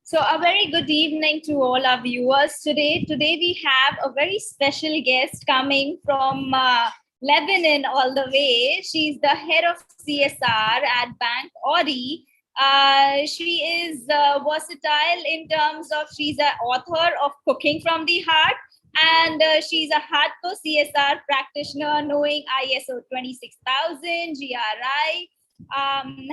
So a very good evening to all our viewers today. Today we have a very special guest coming from Lebanon all the way. She's the head of CSR at Bank Audi. She is versatile in terms of she's an author of Cooking from the Heart, and she's a hardcore CSR practitioner knowing ISO 26000, GRI,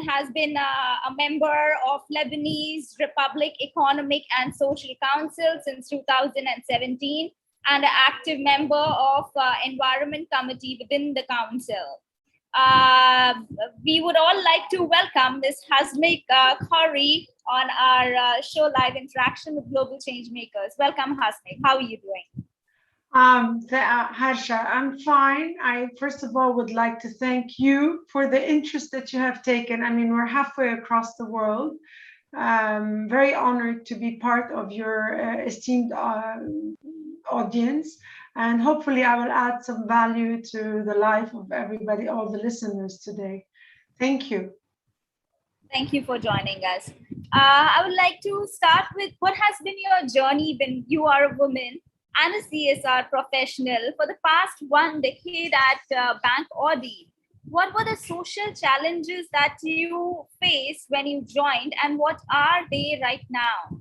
has been a member of Lebanese Republic Economic and Social Council since 2017 and an active member of Environment Committee within the council. We would all like to welcome Ms. Hasmig Khoury on our show Live Interaction with Global Changemakers. Welcome, Hasmig. How are you doing? Harsha, I'm fine. I first of all would like to thank you for the interest that you have taken. I mean, we're halfway across the world. Very honored to be part of your esteemed audience, and hopefully I will add some value to the life of everybody, all the listeners today. Thank you. Thank you for joining us. I would like to start with what has been your journey when you are a woman and a CSR professional for the past 1 decade at Bank Audi. What were the social challenges that you faced when you joined, and what are they right now?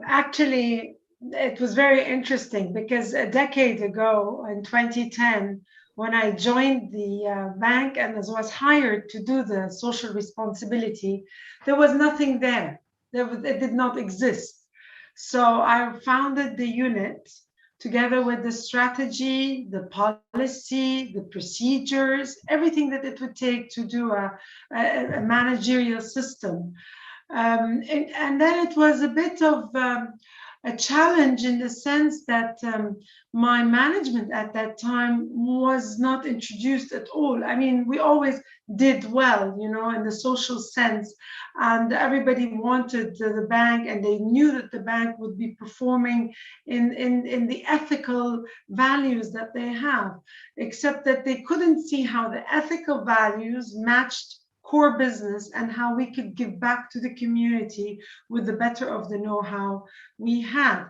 Actually, it was very interesting because a decade ago in 2010, when I joined the bank and was hired to do the social responsibility, there was nothing there. It did not exist. So I founded the unit together with the strategy, the policy, the procedures, everything that it would take to do a managerial system. And then it was a bit of a challenge in the sense that my management at that time was not introduced at all. I mean, we always did well, you know, in the social sense, and everybody wanted the bank, and they knew that the bank would be performing in the ethical values that they have, except that they couldn't see how the ethical values matched core business and how we could give back to the community with the better of the know-how we had.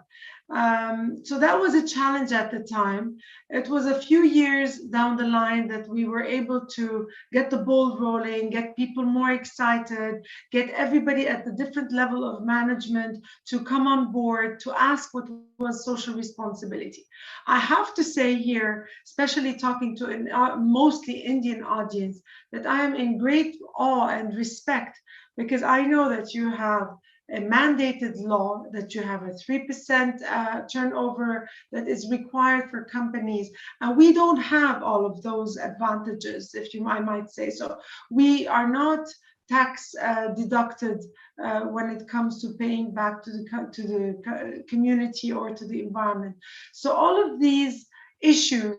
So that was a challenge at the time. It was a few years down the line that we were able to get the ball rolling, get people more excited, get everybody at the different level of management to come on board, to ask what was social responsibility. I have to say here, especially talking to a mostly Indian audience, that I am in great awe and respect, because I know that you have a mandated law, that you have a 3% turnover that is required for companies. And we don't have all of those advantages, I might say so. We are not tax deducted when it comes to paying back to the community or to the environment. So all of these issues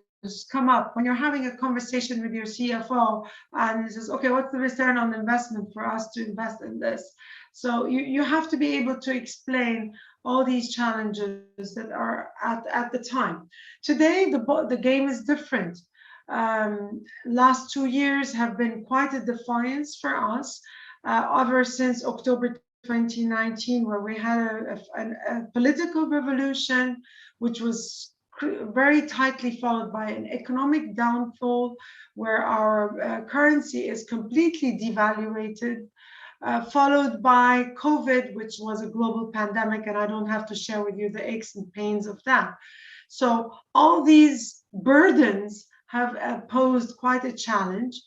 come up when you're having a conversation with your CFO and it says, okay, what's the return on investment for us to invest in this? So you have to be able to explain all these challenges that are at the time. Today, the game is different. Last 2 years have been quite a defiance for us, ever since October 2019, where we had a political revolution, which was very tightly followed by an economic downfall, where our currency is completely devaluated. Followed by COVID, which was a global pandemic, and I don't have to share with you the aches and pains of that. So all these burdens have posed quite a challenge,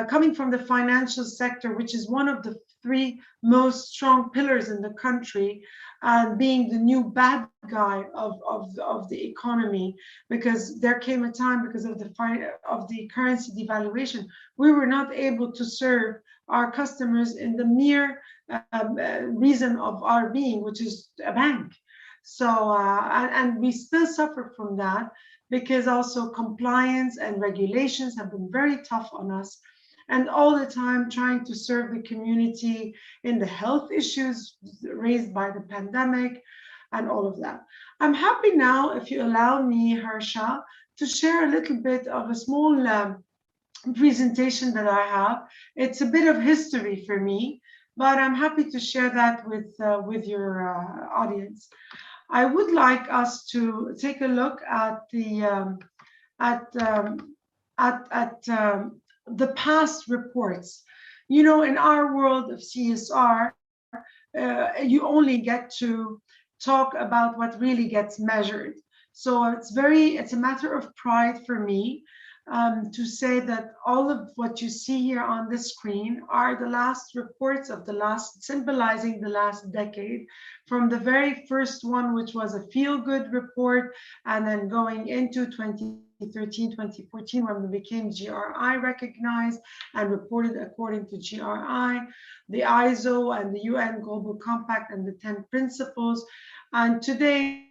coming from the financial sector, which is one of the 3 most strong pillars in the country, and being the new bad guy of the economy, because there came a time, because of the currency devaluation, we were not able to serve our customers in the mere reason of our being, which is a bank. So, and we still suffer from that, because also compliance and regulations have been very tough on us, and all the time trying to serve the community in the health issues raised by the pandemic and all of that. I'm happy now, if you allow me, Harsha, to share a little bit of a small presentation that I have. It's a bit of history for me, but I'm happy to share that with your audience. I would like us to take a look at at um, the past reports. You know, in our world of CSR, you only get to talk about what really gets measured. So it's a matter of pride for me to say that all of what you see here on the screen are the last reports of the last, symbolizing the last decade, from the very first one, which was a feel-good report, and then going into 2013, 2014, when we became GRI recognized and reported according to GRI, the ISO and the UN Global Compact and the 10 principles. And today,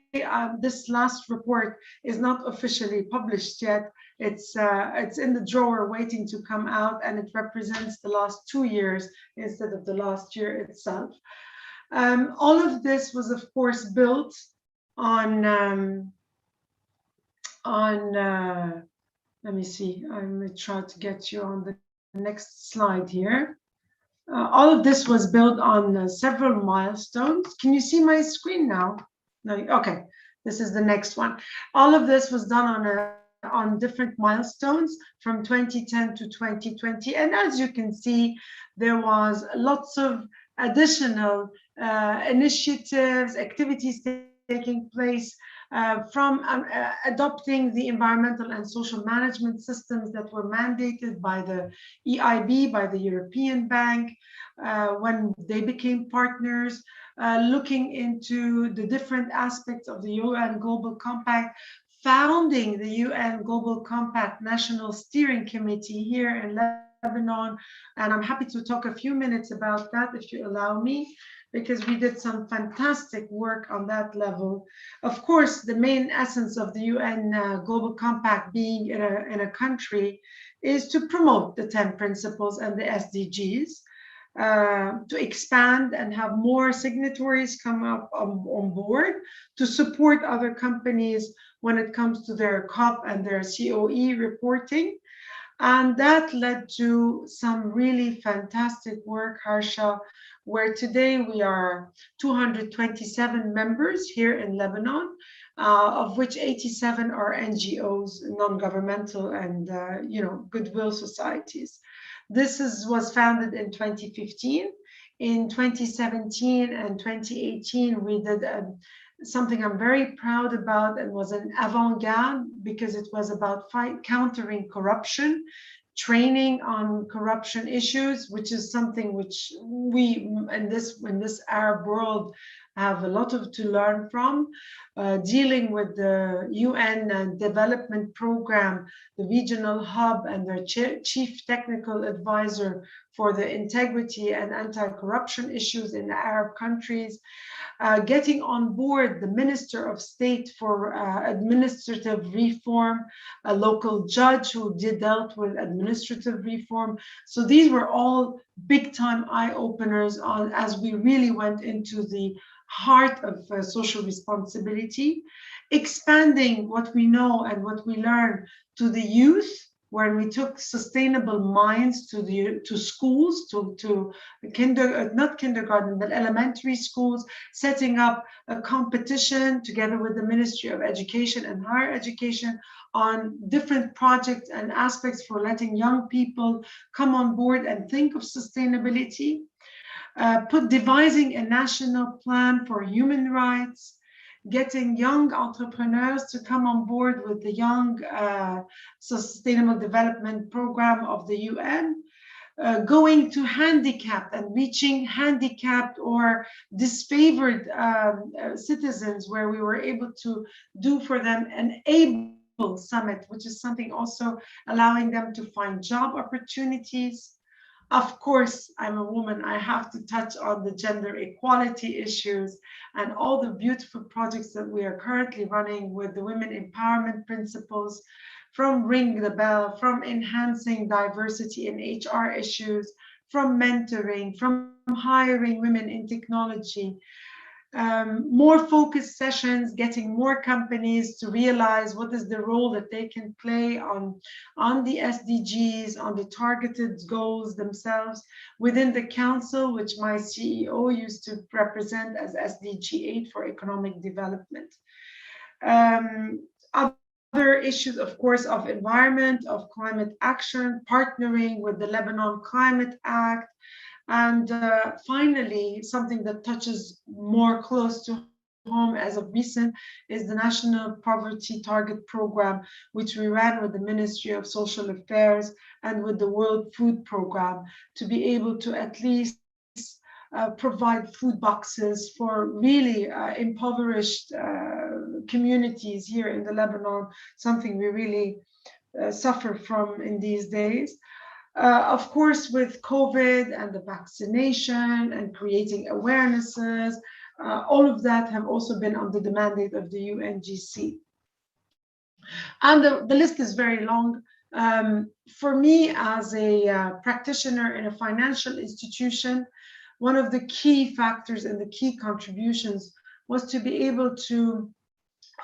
this last report is not officially published yet. It's in the drawer waiting to come out, and it represents the last 2 years instead of the last year itself. All of this was, of course, built on let me see, I'm going to try to get you on the next slide here. All of this was built on several milestones. Can you see my screen now? No, okay, this is the next one. All of this was done on different milestones from 2010 to 2020. And as you can see, there was lots of additional initiatives, activities taking place from adopting the environmental and social management systems that were mandated by the EIB, by the European Bank, when they became partners, looking into the different aspects of the UN Global Compact, founding the UN Global Compact National Steering Committee here in Lebanon. And I'm happy to talk a few minutes about that, if you allow me, because we did some fantastic work on that level. Of course, the main essence of the UN Global Compact being in a country is to promote the 10 principles and the SDGs, to expand and have more signatories come up on board, to support other companies when it comes to their COP and their COE reporting. And that led to some really fantastic work, Harsha, where today we are 227 members here in Lebanon, of which 87 are NGOs, non-governmental and goodwill societies. This was founded in 2015. In 2017 and 2018, we did something I'm very proud about, and was an avant-garde because it was about countering corruption, training on corruption issues, which is something which we in this Arab world have a lot to learn from, dealing with the UN development program, the regional hub, and their chief technical advisor for the integrity and anti-corruption issues in the Arab countries, getting on board the Minister of State for Administrative Reform, a local judge who dealt with administrative reform. So these were all big-time eye-openers as we really went into the heart of social responsibility, expanding what we know and what we learn to the youth, where we took sustainable minds to schools, to not kindergarten, but elementary schools, setting up a competition together with the Ministry of Education and Higher Education on different projects and aspects for letting young people come on board and think of sustainability. Devising a national plan for human rights, getting young entrepreneurs to come on board with the Young Sustainable Development Program of the UN, going to handicapped and reaching handicapped or disfavored citizens, where we were able to do for them an ABLE summit, which is something also allowing them to find job opportunities. Of course, I'm a woman, I have to touch on the gender equality issues and all the beautiful projects that we are currently running with the women empowerment principles, from Ring the Bell, from enhancing diversity in HR issues, from mentoring, from hiring women in technology, more focused sessions, getting more companies to realize what is the role that they can play on the SDGs, on the targeted goals themselves within the council, which my CEO used to represent as SDG 8 for economic development. Other issues, of course, of environment, of climate action, partnering with the Lebanon Climate Act, and finally, something that touches more close to home as of recent is the National Poverty Target Program, which we ran with the Ministry of Social Affairs and with the World Food Program to be able to at least provide food boxes for really impoverished communities here in the Lebanon, something we really suffer from in these days. Of course, with COVID and the vaccination and creating awarenesses, all of that have also been under the mandate of the UNGC. And the list is very long. For me, as a practitioner in a financial institution, one of the key factors and the key contributions was to be able to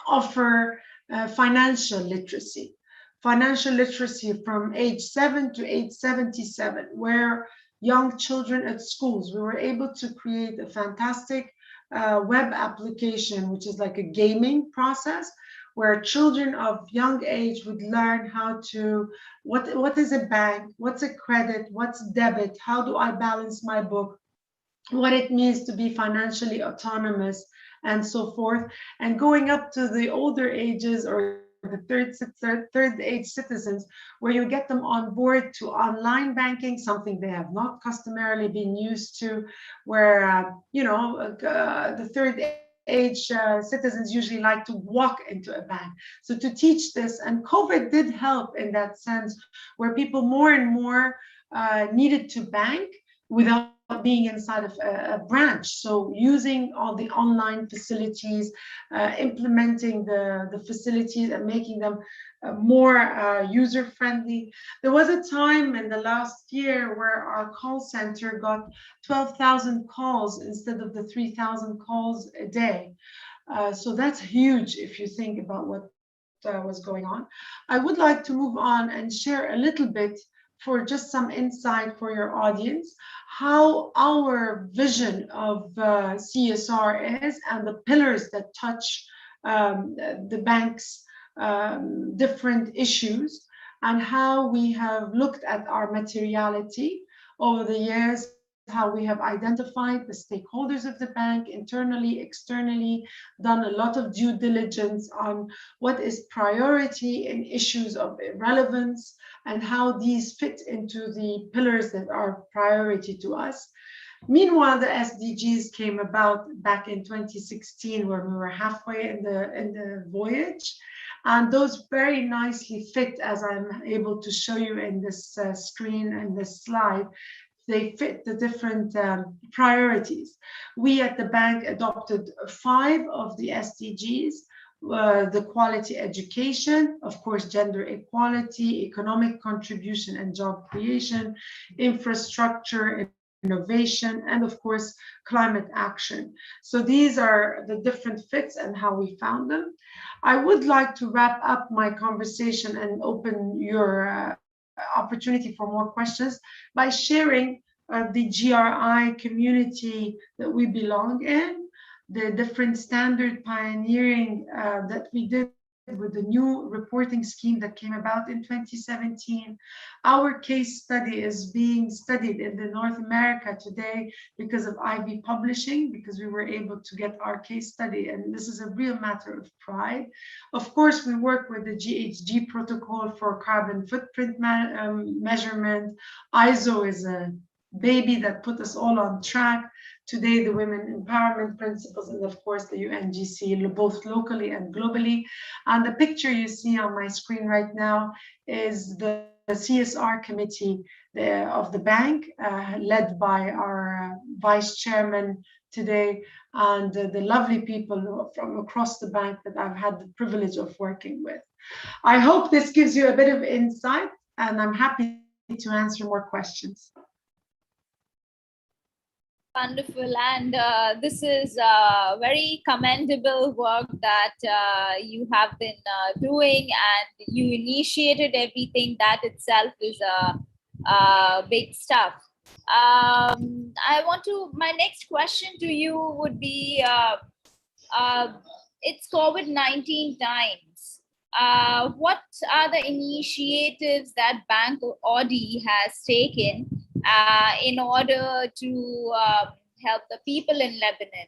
offer financial literacy. Financial literacy from age 7 to age 77, where young children at schools, we were able to create a fantastic web application, which is like a gaming process, where children of young age would learn how to, what is a bank, what's a credit, what's debit, how do I balance my book, what it means to be financially autonomous, and so forth. And going up to the older ages, or the third age citizens, where you get them on board to online banking, something they have not customarily been used to, where the third age citizens usually like to walk into a bank. So to teach this, and COVID did help in that sense, where people more and more needed to bank without being inside of a branch. So using all the online facilities, implementing the facilities and making them more user-friendly. There was a time in the last year where our call center got 12,000 calls instead of the 3,000 calls a day. So that's huge if you think about what was going on. I would like to move on and share a little bit, for just some insight for your audience, how our vision of CSR is and the pillars that touch the bank's different issues, and how we have looked at our materiality over the years, how we have identified the stakeholders of the bank internally, externally, done a lot of due diligence on what is priority in issues of relevance, and how these fit into the pillars that are priority to us. Meanwhile, the SDGs came about back in 2016, where we were halfway in the voyage. And those very nicely fit, as I'm able to show you in this screen and this slide. They fit the different priorities. We at the bank adopted 5 of the SDGs, the quality education, of course, gender equality, economic contribution and job creation, infrastructure, innovation, and of course, climate action. So these are the different fits and how we found them. I would like to wrap up my conversation and open your opportunity for more questions by sharing the GRI community that we belong in, the different standard pioneering that we did with the new reporting scheme that came about in 2017. Our case study is being studied in the North America today because of Ivy Publishing, because we were able to get our case study, and this is a real matter of pride. Of course, we work with the GHG protocol for carbon footprint measurement. ISO is a baby that put us all on track. Today, the Women Empowerment Principles, and of course, the UNGC, both locally and globally. And the picture you see on my screen right now is the CSR Committee of the bank, led by our Vice Chairman today, and the lovely people from across the bank that I've had the privilege of working with. I hope this gives you a bit of insight, and I'm happy to answer more questions. Wonderful, and this is very commendable work that you have been doing, and you initiated everything. That itself is big stuff. I want to. My next question to you would be: it's COVID-19 times. What are the initiatives that Bank Audi has taken in order to help the people in Lebanon?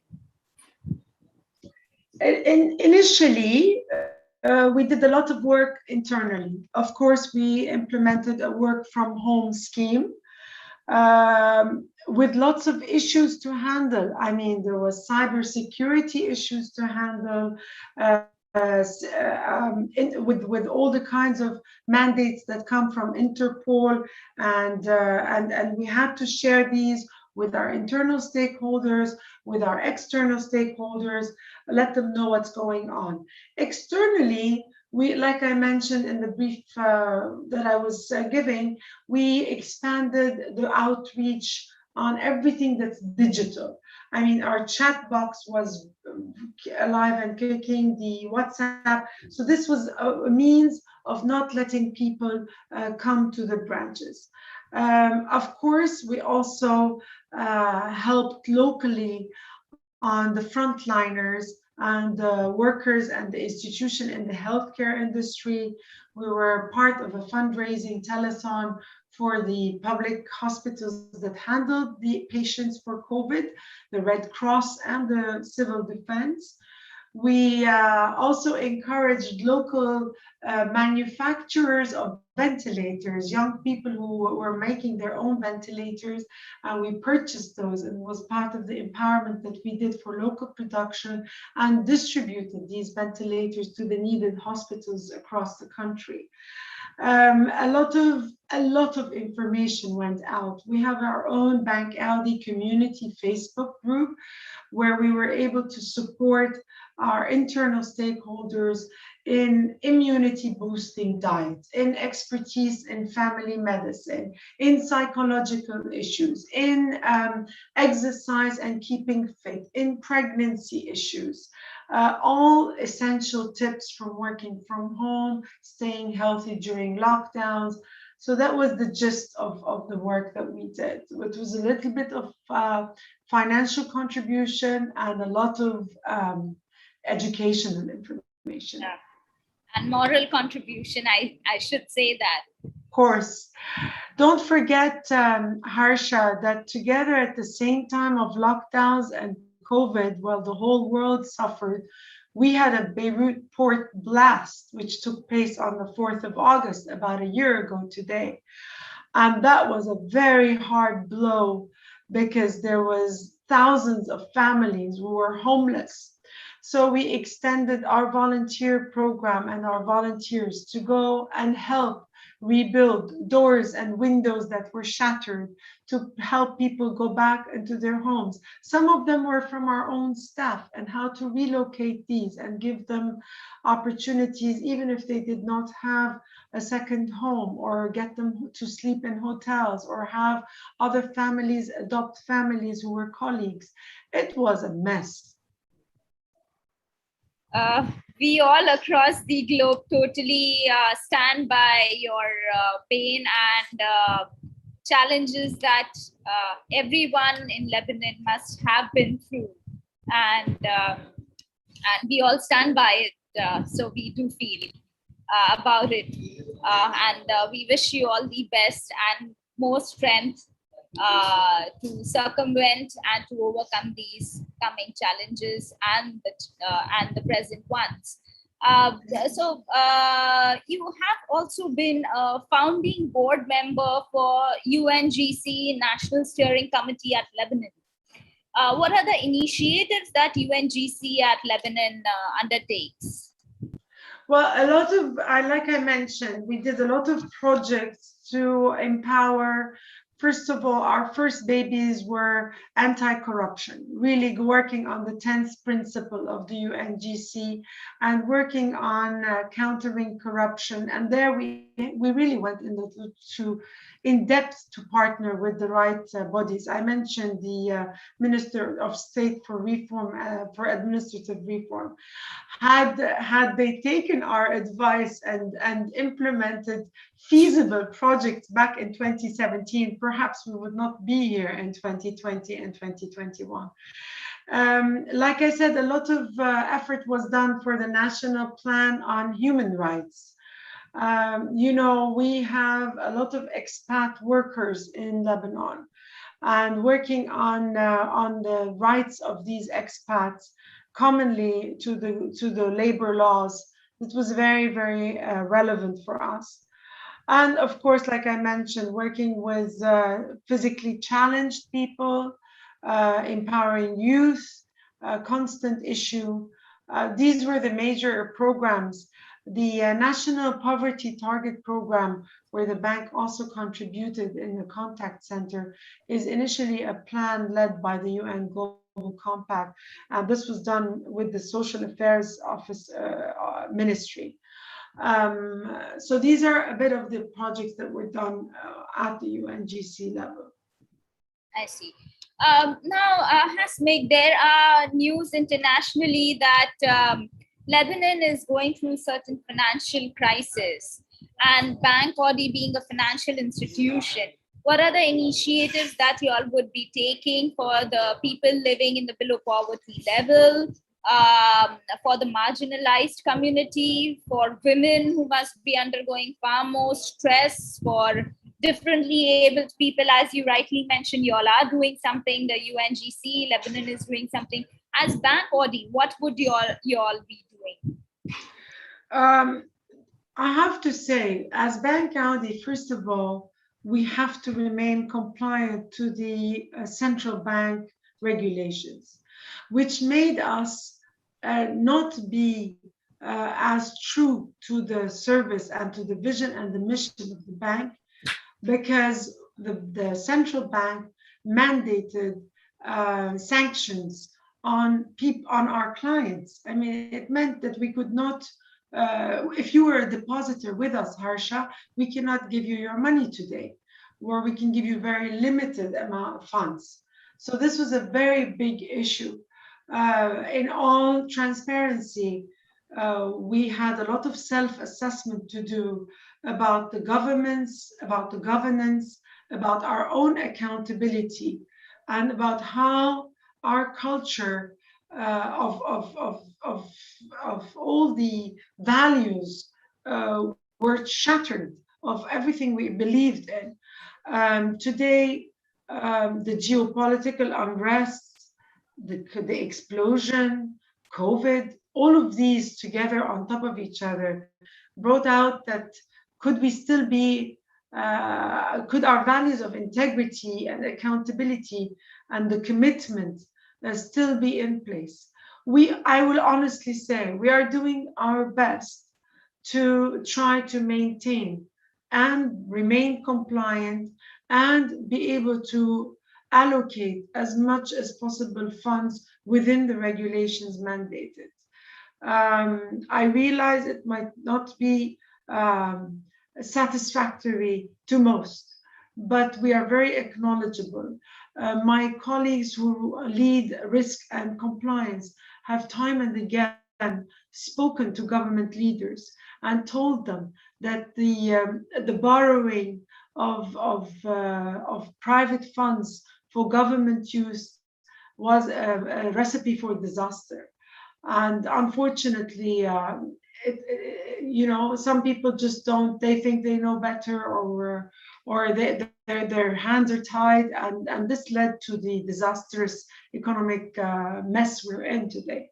Initially, we did a lot of work internally. Of course, we implemented a work from home scheme with lots of issues to handle. I mean, there was cybersecurity issues to handle, with all the kinds of mandates that come from Interpol, and we had to share these with our internal stakeholders, with our external stakeholders, let them know what's going on. Externally, we, like I mentioned in the brief that I was giving, we expanded the outreach on everything that's digital. I mean, our chat box was alive and kicking, the WhatsApp. So this was a means of not letting people come to the branches. Of course, we also helped locally on the frontliners and the workers and the institution in the healthcare industry. We were part of a fundraising telethon for the public hospitals that handled the patients for COVID, the Red Cross and the Civil Defense. We also encouraged local manufacturers of ventilators, young people who were making their own ventilators, and we purchased those, and was part of the empowerment that we did for local production and distributed these ventilators to the needed hospitals across the country. A lot of information went out. We have our own Bank Audi community Facebook group where we were able to support our internal stakeholders in immunity boosting diets, in expertise in family medicine, in psychological issues, in exercise and keeping fit, in pregnancy issues. All essential tips from working from home, staying healthy during lockdowns. So that was the gist of the work that we did. It was a little bit of financial contribution and a lot of educational information. Yeah. And moral contribution, I should say that. Of course. Don't forget, Harsha, that together at the same time of lockdowns and COVID, while the whole world suffered, we had a Beirut port blast, which took place on the 4th of August, about a year ago today. And that was a very hard blow because there was thousands of families who were homeless. So we extended our volunteer program and our volunteers to go and help rebuild doors and windows that were shattered, to help people go back into their homes. Some of them were from our own staff, and how to relocate these and give them opportunities, even if they did not have a second home, or get them to sleep in hotels, or have other families adopt families who were colleagues. It was a mess. We all across the globe totally stand by your pain and challenges that everyone in Lebanon must have been through, and we all stand by it. So we do feel about it, and we wish you all the best and more strength to circumvent and to overcome these coming challenges and the present ones. So you have also been a founding board member for UNGC National Steering Committee at Lebanon. What are the initiatives that UNGC at Lebanon undertakes? Well, like I mentioned, we did a lot of projects to empower. First of all, our first babies were anti-corruption, really working on the 10th principle of the UNGC and working on countering corruption. And there we we really went in depth to partner with the right bodies. I mentioned the Minister of State for Reform, for Administrative Reform. Had they taken our advice and implemented feasible projects back in 2017, perhaps we would not be here in 2020 and 2021. Like I said, a lot of effort was done for the National Plan on Human Rights. We have a lot of expat workers in Lebanon, and working on the rights of these expats, commonly to the labor laws. It was very, very relevant for us. And of course, like I mentioned, working with physically challenged people, empowering youth, constant issue. These were the major programs. The National Poverty Target Program, where the bank also contributed in the contact center, is initially a plan led by the UN Global Compact. This was done with the Social Affairs Office Ministry. So these are a bit of the projects that were done at the UNGC level. I see. Now, Hasmig, there are news internationally that Lebanon is going through certain financial crisis, and Bank Audi being a financial institution. What are the initiatives that you all would be taking for the people living in the below poverty level, for the marginalized community, for women who must be undergoing far more stress, for differently abled people? As you rightly mentioned, you all are doing something. The UNGC, Lebanon is doing something. As Bank Audi, what would you all be doing? I have to say, as Bank Audi, first of all, we have to remain compliant to the central bank regulations, which made us not be as true to the service and to the vision and the mission of the bank, because the central bank mandated sanctions on our clients. I mean, it meant that we could not, if you were a depositor with us, Harsha, we cannot give you your money today, or we can give you very limited amount of funds. So this was a very big issue. In all transparency, we had a lot of self-assessment to do about the governments, about the governance, about our own accountability, and about how our culture of all the values were shattered, of everything we believed in. Today, the geopolitical unrest, the explosion, COVID, all of these together on top of each other brought out that could we still be, could our values of integrity and accountability and the commitment still be in place? I will honestly say, we are doing our best to try to maintain and remain compliant and be able to allocate as much as possible funds within the regulations mandated. I realize it might not be satisfactory to most, but we are very acknowledgeable. My colleagues who lead risk and compliance have time and again spoken to government leaders and told them that the borrowing of private funds for government use was a recipe for disaster. And unfortunately, some people just don't, they think they know better, or their hands are tied, and this led to the disastrous economic mess we're in today.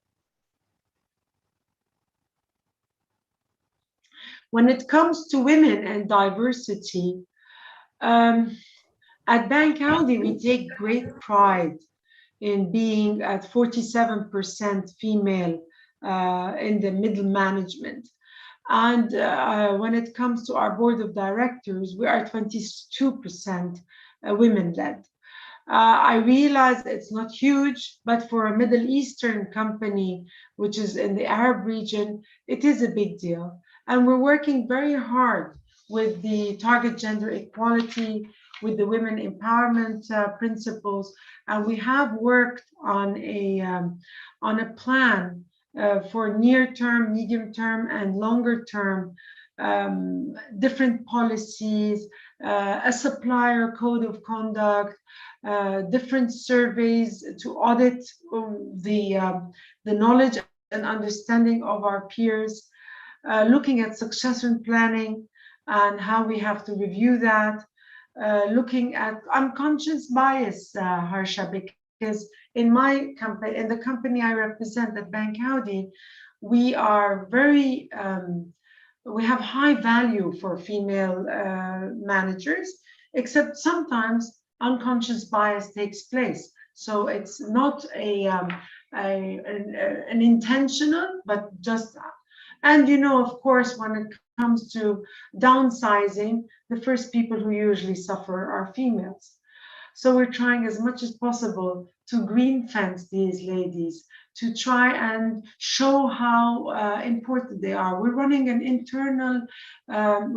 When it comes to women and diversity, at Bank Audi, we take great pride in being at 47% female in the middle management. And when it comes to our board of directors, we are 22% women-led. I realize it's not huge, but for a Middle Eastern company, which is in the Arab region, it is a big deal. And we're working very hard with the target gender equality, with the women empowerment principles, and we have worked on a plan for near-term, medium-term, and longer-term different policies, a supplier code of conduct, different surveys to audit the knowledge and understanding of our peers, looking at succession planning and how we have to review that, looking at unconscious bias, Harsha, because in my company, in the company I represent at Bank Audi, we are very, we have high value for female managers, except sometimes unconscious bias takes place. So it's not an intentional, but just, and you know, of course, when it comes to downsizing, the first people who usually suffer are females. So we're trying as much as possible to green fence these ladies, to try and show how important they are. We're running an internal,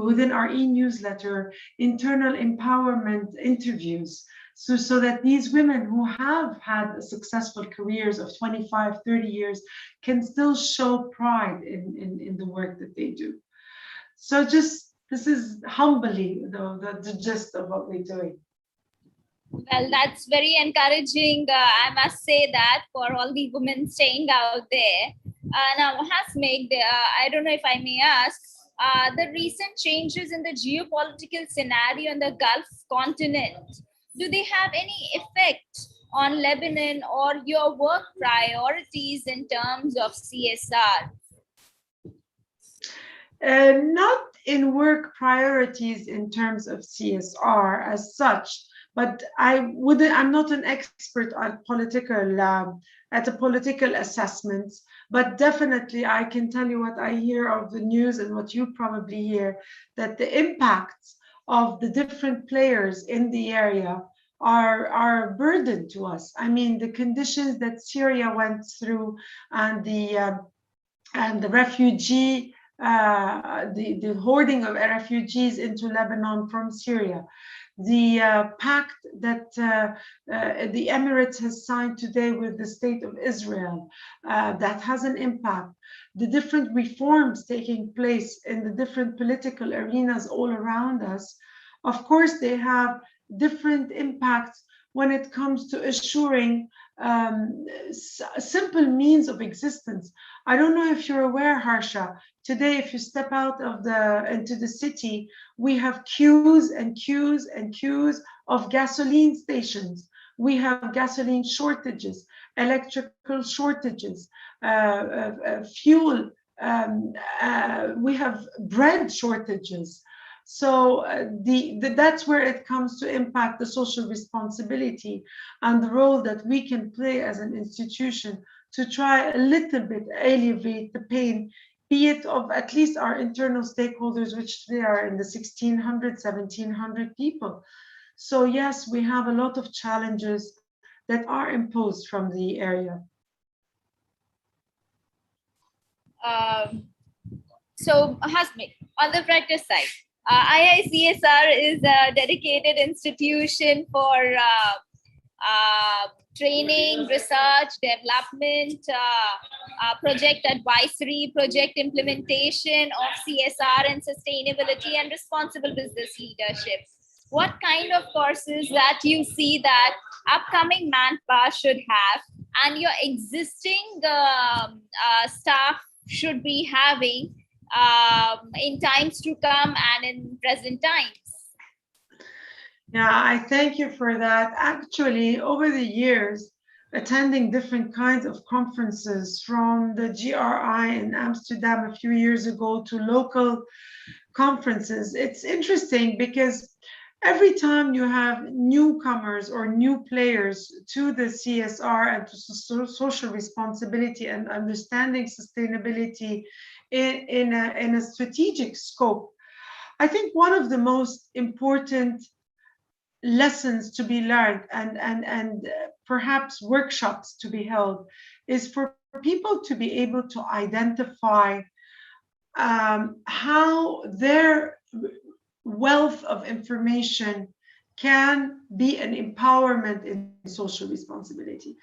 within our e-newsletter, internal empowerment interviews, so that these women who have had successful careers of 25, 30 years can still show pride in the work that they do. So just, this is humbly the gist of what we're doing. Well, that's very encouraging. I must say that for all the women staying out there. Now, Hasmig, I don't know if I may ask, the recent changes in the geopolitical scenario in the Gulf continent, do they have any effect on Lebanon or your work priorities in terms of CSR? Not in work priorities in terms of CSR as such, but I'm not an expert on political assessments, but definitely I can tell you what I hear of the news and what you probably hear, that the impacts of the different players in the area are a burden to us. I mean, the conditions that Syria went through and the refugee, the hoarding of refugees into Lebanon from Syria, the pact that the Emirates has signed today with the State of Israel, that has an impact. The different reforms taking place in the different political arenas all around us, of course, they have different impacts when it comes to assuring simple means of existence. I don't know if you're aware, Harsha, today, if you step out of into the city, we have queues and queues and queues of gasoline stations. We have gasoline shortages, electrical shortages, fuel. We have bread shortages. So that's where it comes to impact the social responsibility and the role that we can play as an institution to try a little bit alleviate the pain, be it of at least our internal stakeholders, which they are in the 1,600, 1,700 people. So yes, we have a lot of challenges that are imposed from the area. So Hasmig, on the practice side, IICSR is a dedicated institution for training, research, development, project advisory, project implementation of CSR and sustainability and responsible business leadership. What kind of courses that you see that upcoming manpower should have and your existing staff should be having in times to come and in present times? Yeah, I thank you for that. Actually, over the years, attending different kinds of conferences, from the GRI in Amsterdam a few years ago to local conferences, it's interesting because every time you have newcomers or new players to the CSR and to social responsibility and understanding sustainability in a strategic scope, I think one of the most important lessons to be learned and perhaps workshops to be held is for people to be able to identify how their wealth of information can be an empowerment in social responsibility.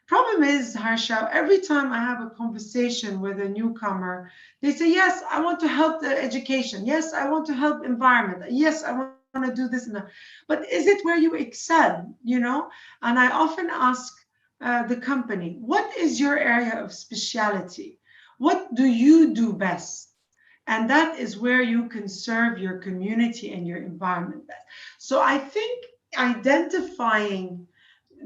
Problem is, Harsha, every time I have a conversation with a newcomer, they say, yes, I want to help the education. Yes, I want to help environment. Yes, I want to do this and that. But is it where you excel, And I often ask the company, what is your area of speciality? What do you do best? And that is where you can serve your community and your environment best. So I think identifying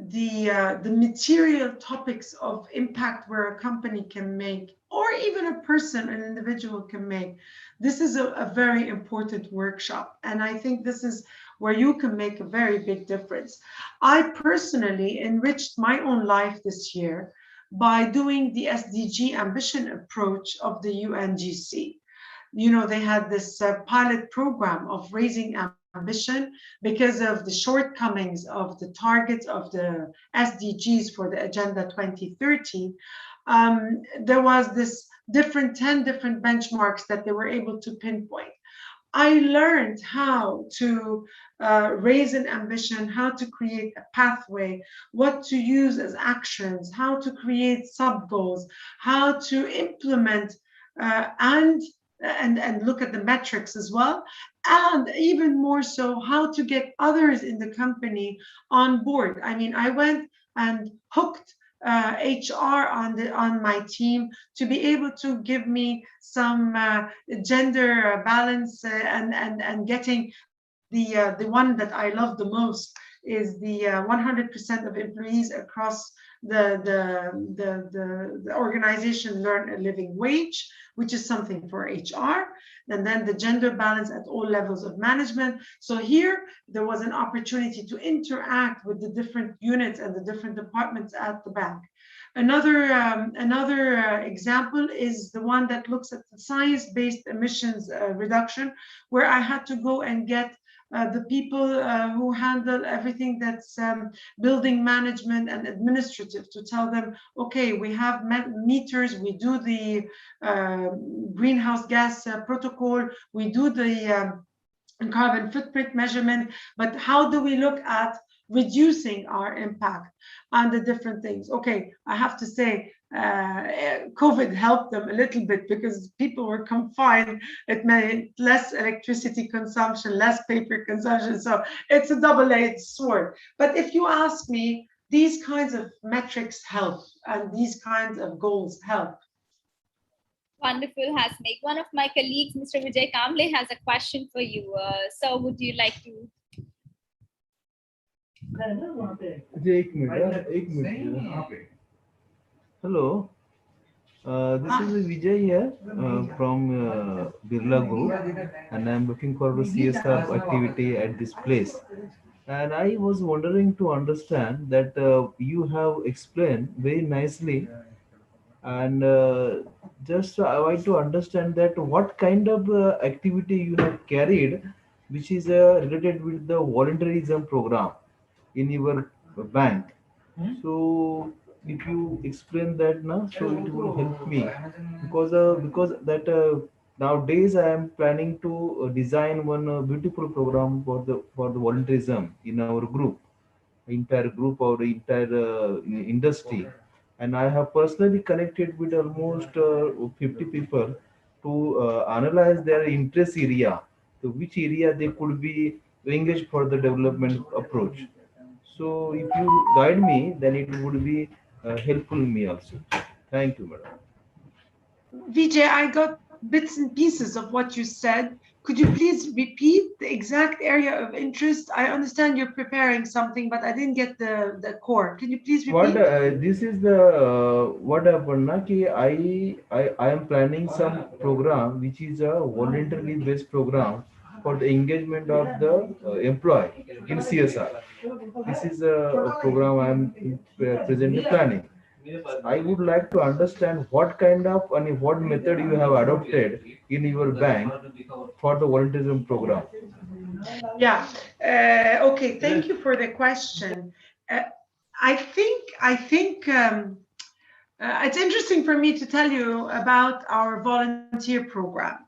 the material topics of impact where a company can make, or even a person, an individual can make, this is a very important workshop. And I think this is where you can make a very big difference. I personally enriched my own life this year by doing the SDG ambition approach of the UNGC. They had this pilot program of raising ambition because of the shortcomings of the targets of the SDGs for the Agenda 2030. There was this 10 different benchmarks that they were able to pinpoint. I learned how to raise an ambition, how to create a pathway, what to use as actions, how to create sub-goals, how to implement and look at the metrics as well, and even more so, how to get others in the company on board. I mean, I went and hooked HR on my team to be able to give me some gender balance and getting the one that I love the most is the 100% of employees across the organization learn a living wage, which is something for HR, and then the gender balance at all levels of management. So here there was an opportunity to interact with the different units and the different departments at the bank. Another example is the one that looks at the science-based emissions reduction, where I had to go and get the people who handle everything that's building management and administrative to tell them, okay, we have meters, we do the greenhouse gas protocol, we do the carbon footprint measurement, but how do we look at reducing our impact on the different things? Okay, I have to say, COVID helped them a little bit because people were confined. It meant less electricity consumption, less paper consumption. So it's a double-edged sword. But if you ask me, these kinds of metrics help and these kinds of goals help. Wonderful, Hasmig. One of my colleagues, Mr. Vijay Kamble, has a question for you. So would you like to? Hello, this is Vijay here from Birla Group, and I'm looking for the CSR activity at this place. And I was wondering to understand that you have explained very nicely, and just I want to understand that what kind of activity you have carried, which is related with the volunteerism program in your bank. So if you explain that now, so it will help me because that nowadays I am planning to design one beautiful program for the volunteerism in our group, entire group or entire industry, and I have personally connected with almost 50 people to analyze their interest area, to which area they could be engaged for the development approach. So if you guide me, then it would be helpful me also. Thank you, madam. Vijay, I got bits and pieces of what you said. Could you please repeat the exact area of interest? I understand you're preparing something, but I didn't get the core. Can you please repeat? What this is the what happened na ki I am planning some program which is a voluntarily based program for the engagement of the employee in CSR. This is a program I am presently planning. I would like to understand what kind of and what method you have adopted in your bank for the volunteerism program. Yeah. Okay. Thank you for the question. I think it's interesting for me to tell you about our volunteer program.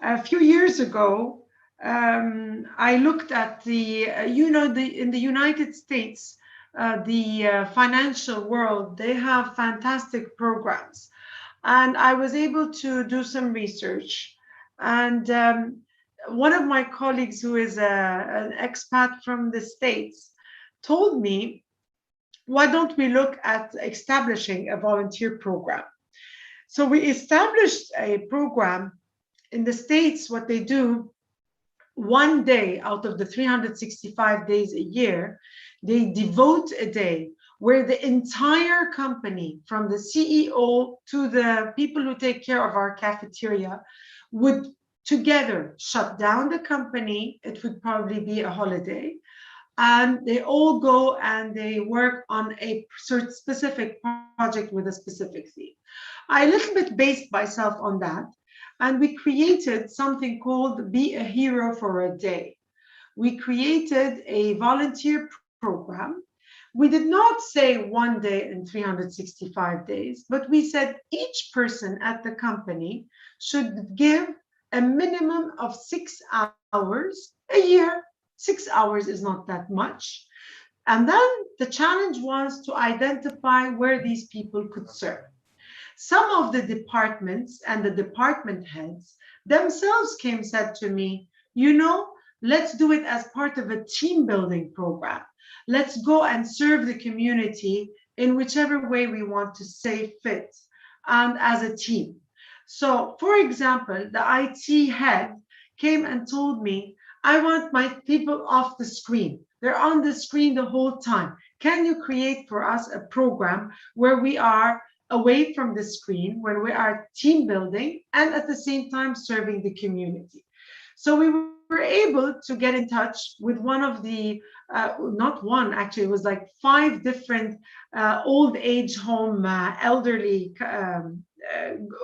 A few years ago, I looked at the, in the United States, the financial world, they have fantastic programs. And I was able to do some research. And one of my colleagues who is an expat from the States told me, why don't we look at establishing a volunteer program? So we established a program in the States. What they do, one day out of the 365 days a year, they devote a day where the entire company, from the CEO to the people who take care of our cafeteria, would together shut down the company. It would probably be a holiday. And they all go and they work on a specific project with a specific theme. I a little bit based myself on that. And we created something called Be a Hero for a Day. We created a volunteer program. We did not say one day in 365 days, but we said each person at the company should give a minimum of 6 hours a year. 6 hours is not that much. And then the challenge was to identify where these people could serve. Some of the departments and the department heads themselves said to me, let's do it as part of a team building program. Let's go and serve the community in whichever way we want to say fit, and as a team. So, for example, the IT head came and told me, I want my people off the screen. They're on the screen the whole time. Can you create for us a program where we are away from the screen, when we are team building and at the same time serving the community? So we were able to get in touch with one of the, not one, actually, it was like 5 different old age home elderly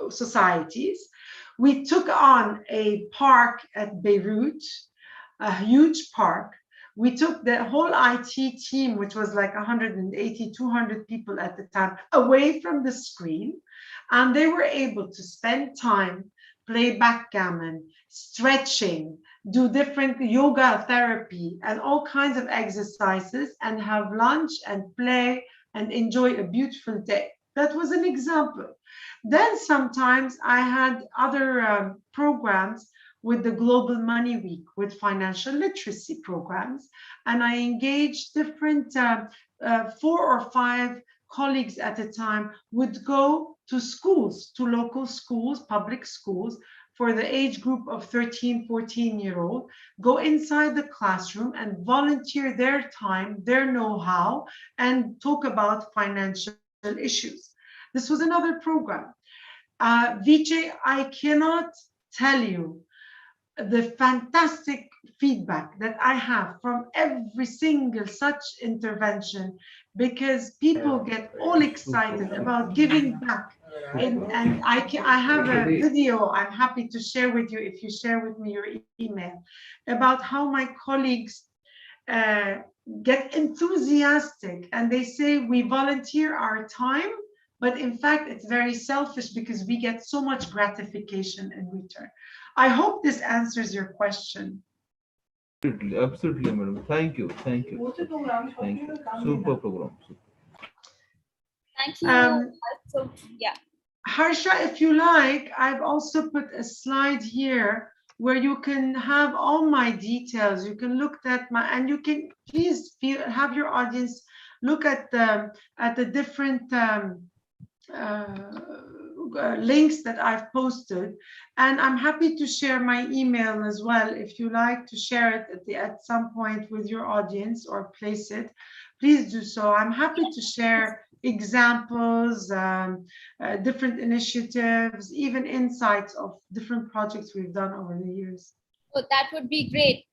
societies. We took on a park at Beirut, a huge park. We took the whole IT team, which was like 180, 200 people at the time, away from the screen. And they were able to spend time, play backgammon, stretching, do different yoga therapy and all kinds of exercises, and have lunch and play and enjoy a beautiful day. That was an example. Then sometimes I had other programs with the Global Money Week, with financial literacy programs. And I engaged different 4 or 5 colleagues at a time, would go to schools, to local schools, public schools, for the age group of 13, 14-year-old, go inside the classroom and volunteer their time, their know-how, and talk about financial issues. This was another program. Vijay, I cannot tell you the fantastic feedback that I have from every single such intervention, because people get all excited about giving back. And I have a video I'm happy to share with you if you share with me your email, about how my colleagues get enthusiastic and they say we volunteer our time, but in fact it's very selfish because we get so much gratification in return. I hope this answers your question. Absolutely, absolutely, madam. Thank you, thank you, thank you. Super program. Thank you. So, yeah. Harsha, if you like, I've also put a slide here where you can have all my details. You can look at my, and you can please have your audience look at the different links that I've posted, and I'm happy to share my email as well. If you like to share it at some point with your audience or place it, please do so. I'm happy to share examples, different initiatives, even insights of different projects we've done over the years. So that would be great.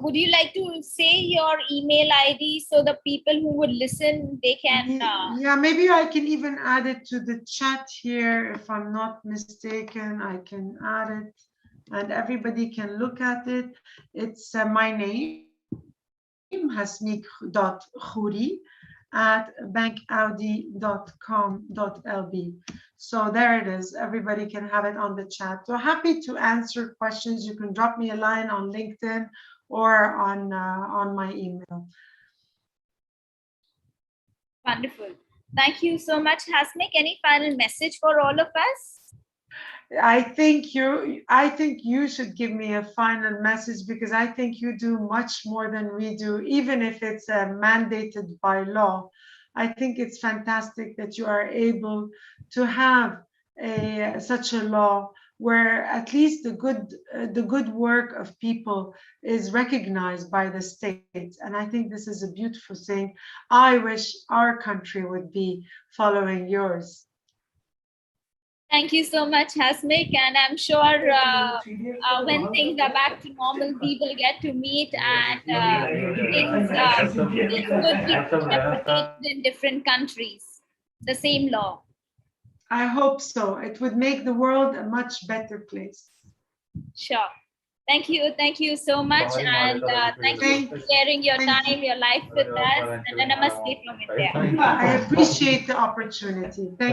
Would you like to say your email ID so the people who would listen, they can... Yeah, maybe I can even add it to the chat here. If I'm not mistaken, I can add it and everybody can look at it. It's my name, Hasmig.Khoury, at bankaudi.com.lb. So there it is. Everybody can have it on the chat. So happy to answer questions. You can drop me a line on LinkedIn or on my email. Wonderful. Thank you so much, Hasmig. Any final message for all of us? I think you should give me a final message, because I think you do much more than we do, even if it's mandated by law. I think it's fantastic that you are able to have such a law where at least the good work of people is recognized by the state. And I think this is a beautiful thing. I wish our country would be following yours. Thank you so much, Hasmig, and I'm sure when things are back to normal, we will get to meet, and things could be replicated in different countries, the same law. I hope so. It would make the world a much better place. Sure. Thank you so much, and thank you for sharing your time, your life with us, and namaste from India. I appreciate the opportunity. Thank